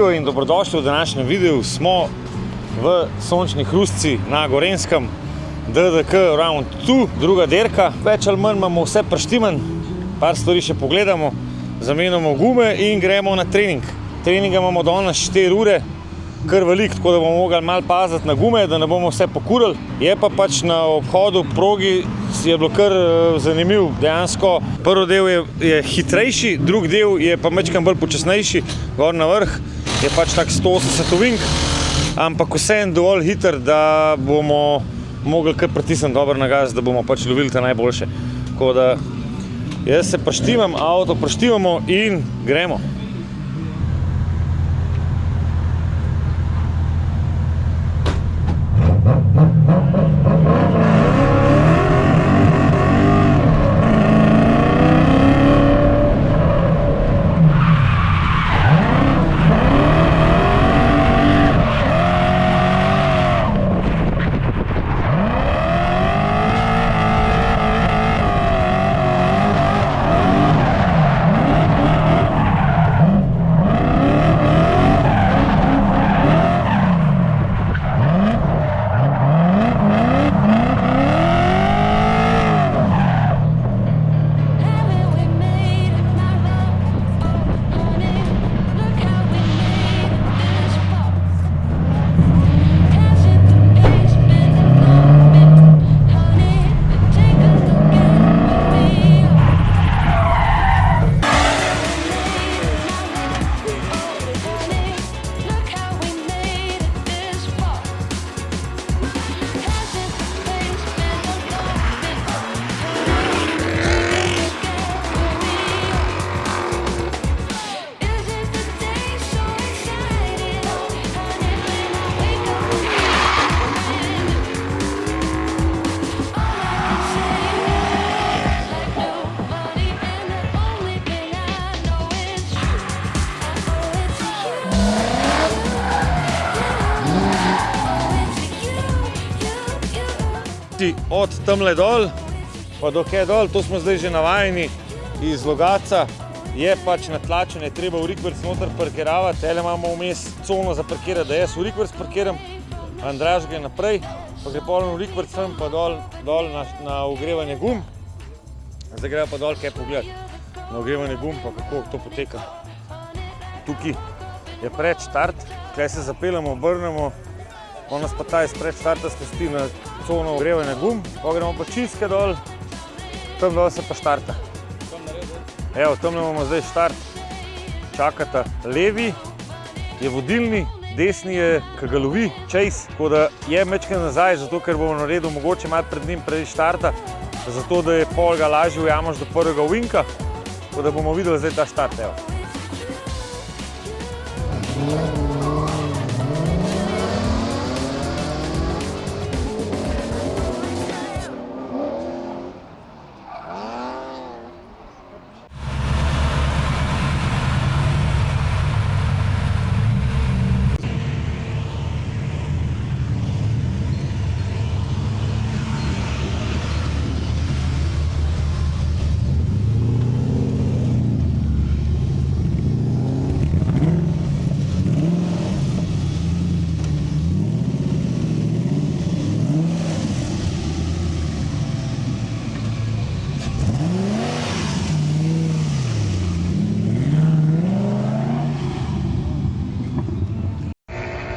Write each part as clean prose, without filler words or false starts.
živijo in dobrodošli v današnjem videu. Smo v sončni Hrustci na Gorenjskem, DDK Round 2, druga dirka. Več ali manj imamo vse prštiman, par stvari še pogledamo, zamenjamo gume in gremo na trening. Treninga imamo danes 4 ure, kar veliko, tako da bomo mogli malo paziti na gume, da ne bomo vse pokurili. Je pa pač na obhodu progi je bilo kar zanimiv. Dejansko prvi del je hitrejši, drugi del je pa majčkeno bolj počasnejši, gor na vrh je pač tak 180 ovink, ampak vseeno dovolj hiter, da bomo mogli kar pritisniti dobro na gas, da bomo pač lovili te najboljše. Tako da jaz se prštimam, avto prštimamo in gremo. Od tamle dol, pa dokaj dol, to smo zdaj že navajeni iz Logatca, je pač natlačen, je treba v rikverc noter parkiravati, tele imamo vmes cono za parkirati, da jaz v rikverc parkiram, Andraž gre naprej, pa gre polno v rikverc sem pa dol na ogrevanje gum. Zdaj grejo pa dol kaj pogledati na ogrevanje gum, pa kako to poteka. Tukaj je pred štart, tukaj se zapeljamo, obrnemo, on nas pa ta iz pred štarta spusti na cono ogrevanja gum, pa gremo pa čistke dol, tam dol se pa štarta. Evo, tam imamo zdaj štart, čakata levi, je vodilni, desni je, ki ga lovi, Chase, tako da je majčkeno nazaj, zato ker bomo naredil mogoče malo pred njim pred štarta, zato da je pol ga lažje ujamaš do prvega ovinka, tako da bomo videli zdaj ta štart, evo.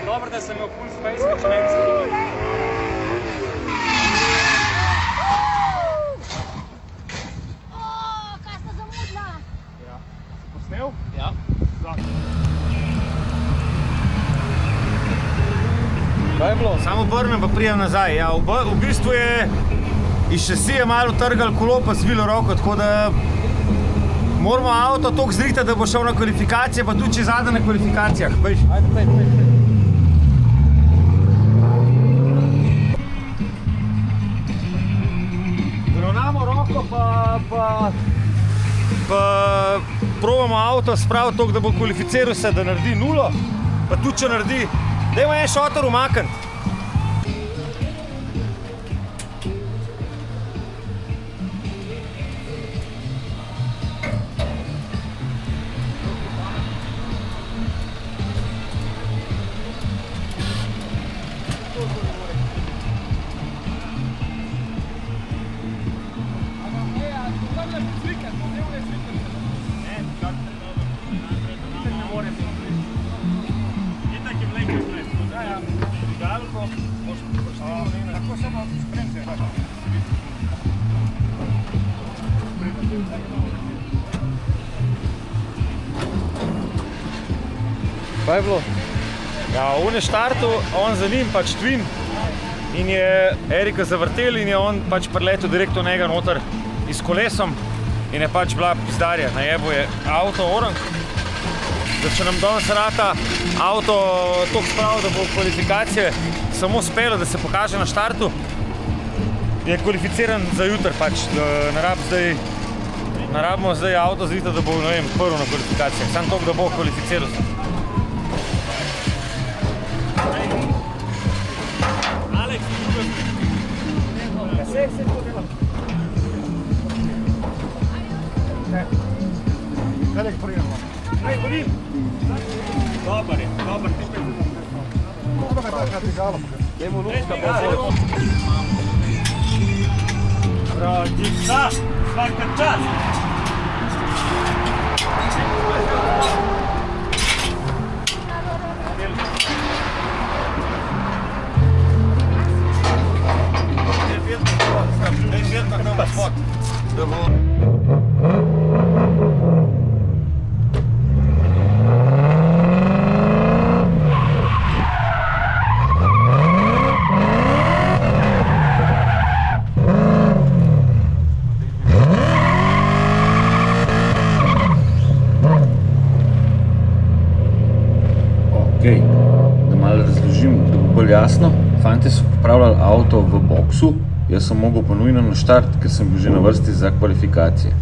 Dobro, da sem imel full space, če ne bi se dobil. Kaj sta zamudila? Ja. Si posnel? Ja. Kaj je bilo? Samo obrnem pa prijem nazaj. Ja, v bistvu je iz šasije malo trgal kolo pa zvilo roko, tako da moramo avto toliko zrihtati, da bo šel na kvalifikacije, pa tudi če zadaj na kvalifikacijah. Ajde, pej. Dronamo roko pa probamo avto spraviti toliko, da bo kvalificiral se, da naredi nulo, pa tudi če naredi, dajmo en šotor umakniti. Kaj je bilo? Ja, on je štartil, on za njim pač twin in je Erika zavrtel in je on pač priletel direktno njega noter s kolesom in je pač bila pizdarja, najebo je avto orang. Da če nam danes rata avto toliko sprav, da bo kvalifikacije samo spelo, da se pokaže na štartu, je kvalificiran za jutr pač, da ne rabimo zdaj avto zrita, da bo, ne vem, prvo na kvalifikacijah, samo toliko, da bo kvalificiral se. Kaj prijemo? Dobar je, dobar ti pe. Kako ga tako tigalo? Dajmo lučka pozor. Brodica, svaka čast. Okay. Da malo razložim, da bo bolj jasno. Fantje so popravljali avto v boksu, jaz sem mogel pa nujno na štart, ker sem bil že na vrsti za kvalifikacije.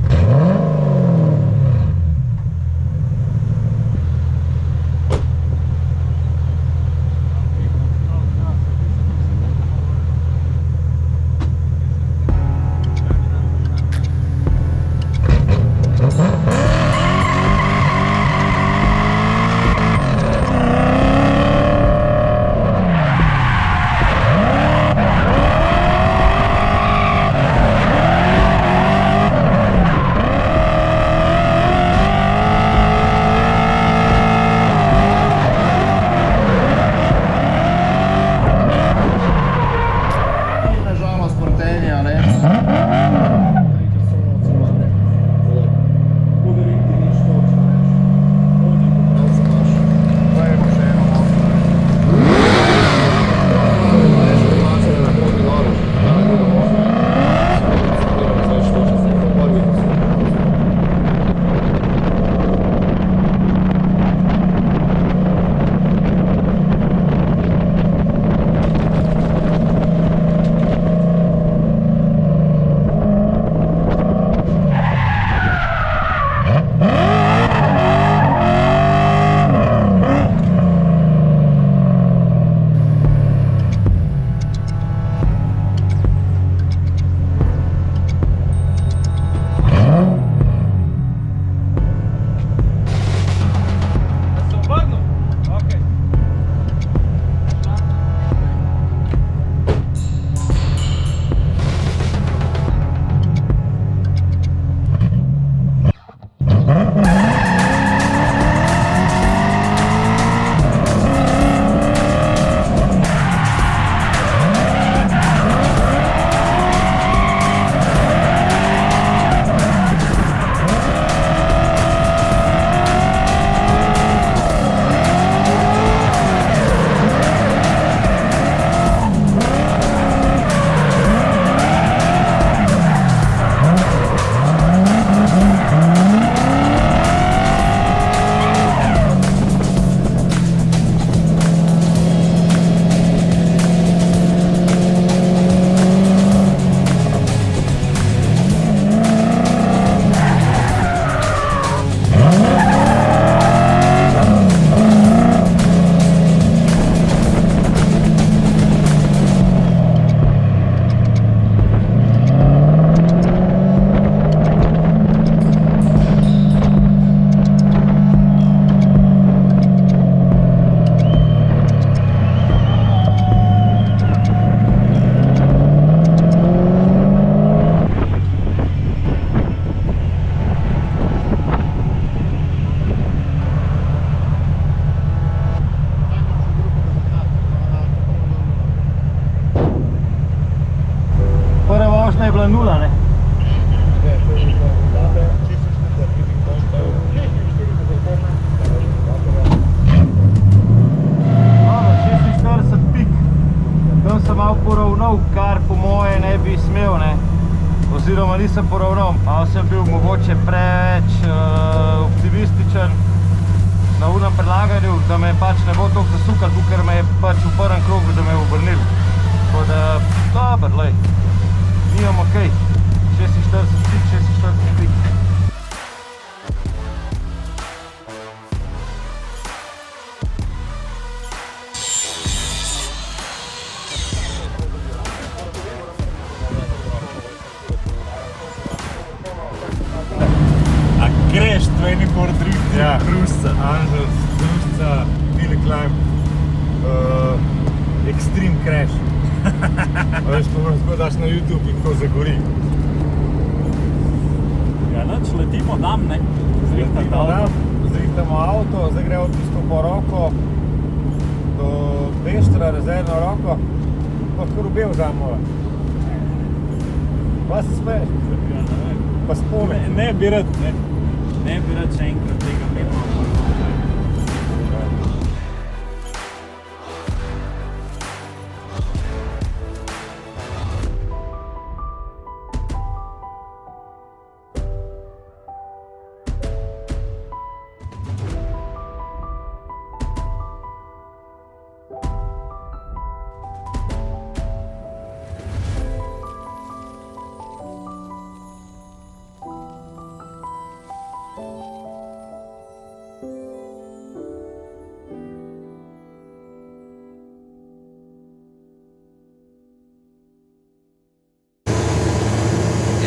Nula, ne? poravnal, kar po moje ne bi smel, ne. Oziroma nisem poravnal, malo sem bil mogoče preveč optimističen na unem predlaganju, da me pač ne bo toliko zasukal, ker me je pač v prvem krogu, da me je obrnil. Tako da, dober, lej, nimamo kaj, 46 pik, 46 pik. Crash 24 drift, Ja. Cruza, Angels, Cruza, Billy Climb, Extreme Crash. Veš, to lahko daš na YouTube in to zagori. Ja, nič, letimo tam, ne? Zrihtamo avto, zdaj gremo tisto po roko, do Beštra, rezervno roko, pa kar obe vzamemo. Pa se smeješ, pa spome. Ne bi rad še enkrat tega imel.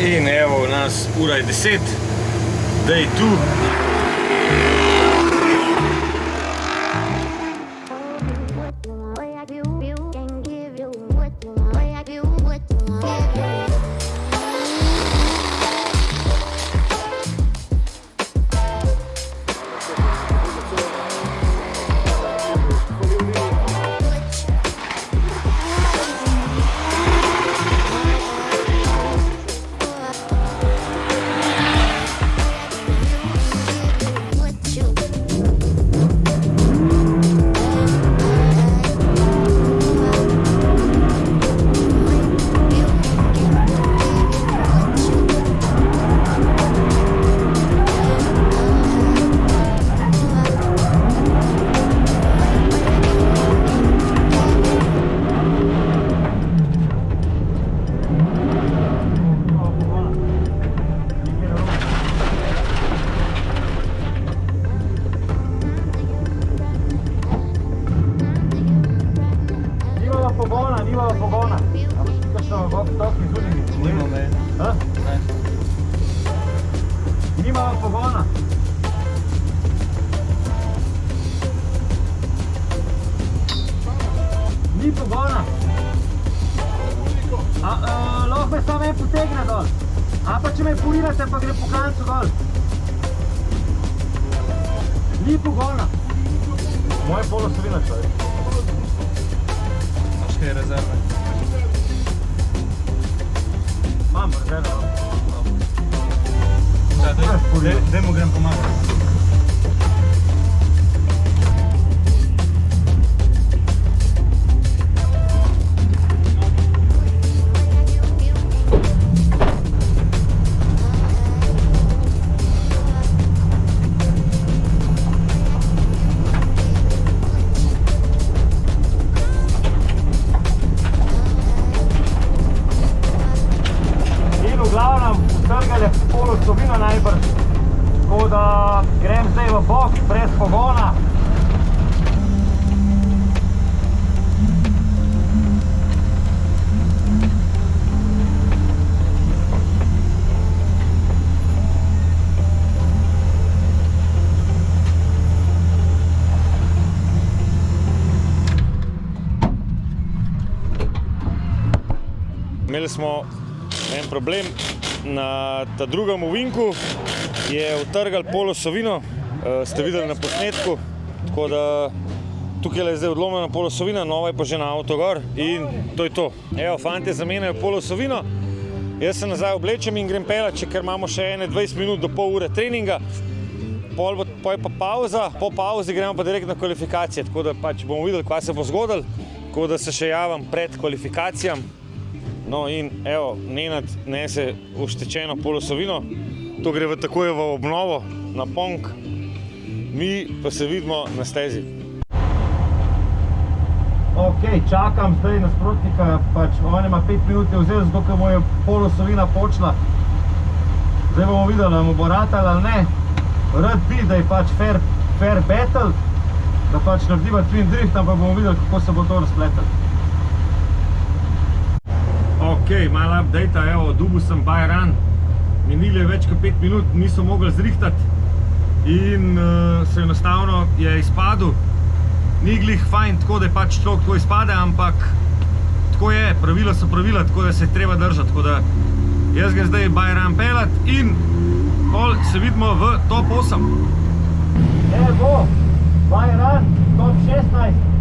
In evo nas, ura je 10, day 2. Nimamo pogona. Kakšno toki zunimi? Nimamo. Nimamo pogona. Ni pogona. Lahko me samo en potegne dol. A pa če me purirate, pa gre po klancu dol. Ni pogona. Moje polosovina, človek. Kaj rezerve? Imam rezerve. Dajmo grem pomagati. Trgale polosovino najbrž, tako da grem zdaj v bok brez pogona. Imeli smo en problem. Na ta drugem ovinku je utrgal polosovino, ste videli na posnetku, tako da tukaj je zdaj odlomljena polosovina, nova je pa že na avto gor in to je to. Evo, fantje zamenjajo polosovino, jaz se nazaj oblečem in grem pelat, ker imamo še 20 minut do pol ure treninga, pol je pa pauza, po pauzi gremo pa direkt na kvalifikacije, tako da pač bomo videli, kaj se bo zgodilo, tako da se še javam pred kvalifikacijam. No in evo, Nenad nese oštečeno polosovino, to gre takoj v obnovo, na ponk, mi pa se vidimo na stezi. Ok, čakam zdaj nasprotnika, pač on ima 5 minut je vzel, zato ker mu je polosovina počela. Zdaj bomo videli, da mu bo ratal ali ne. Rad bi, da je pač fair battle, da pač narediva twin drift, ampak bomo videli, kako se bo to razpletalo. Ok, malo update, evo, dobil sem Bayran, minili je več kot 5 minut, niso mogli zrihtati in se enostavno je izpadel. Ni glih fajn, tako da je pač človek tako izpade, ampak tako je, pravila so pravila, tako da se je treba držati, tako da jaz ga zdaj Bayran pelat in pol se vidimo v top 8. Evo, Bayran, top 16.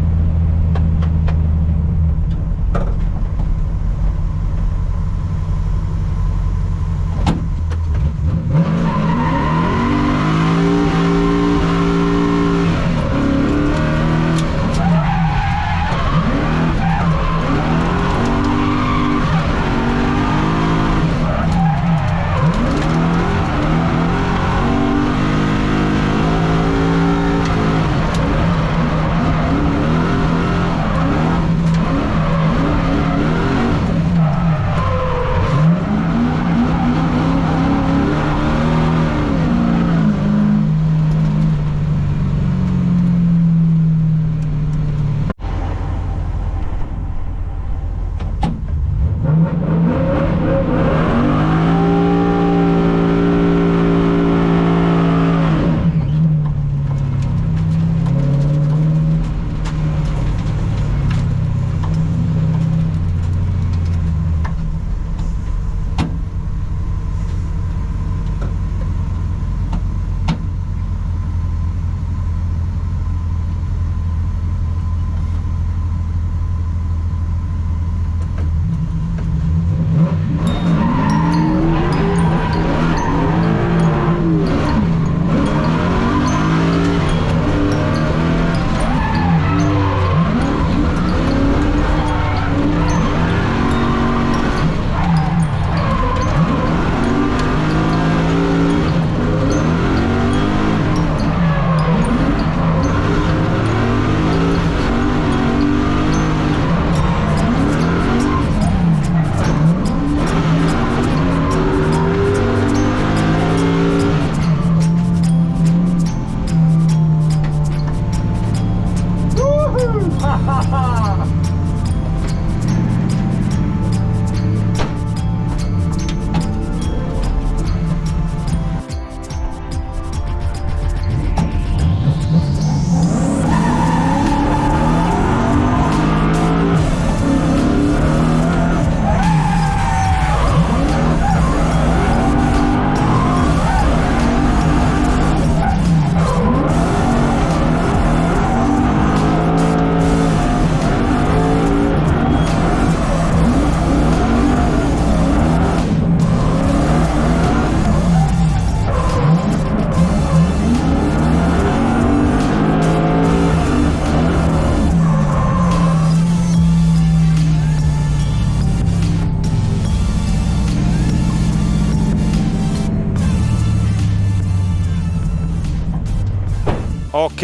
Ok,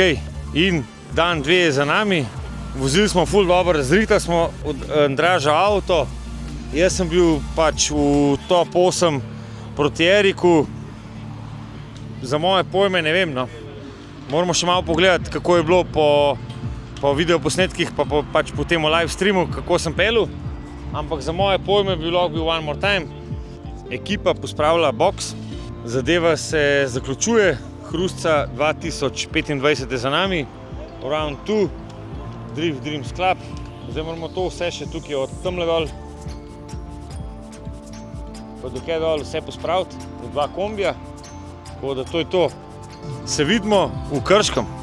in dan 2 je za nami, vozili smo ful dobro, razrihtali smo od Andraža avto, jaz sem bil pač v top 8 proti Eriku, za moje pojme ne vem, no. Moramo še malo pogledati, kako je bilo po videoposnetkih, pa pač po tem live streamu, kako sem pelil, ampak za moje pojme bi lahko bil one more time. Ekipa pospravila boks, zadeva se zaključuje, Hrusca 2025 je za nami, round 2, Drift Dreams Club, zdaj moramo to vse še tukaj od tamle dol, pa dokaj dol vse pospraviti, 2 kombija, tako da to je to. Se vidimo v Krškem.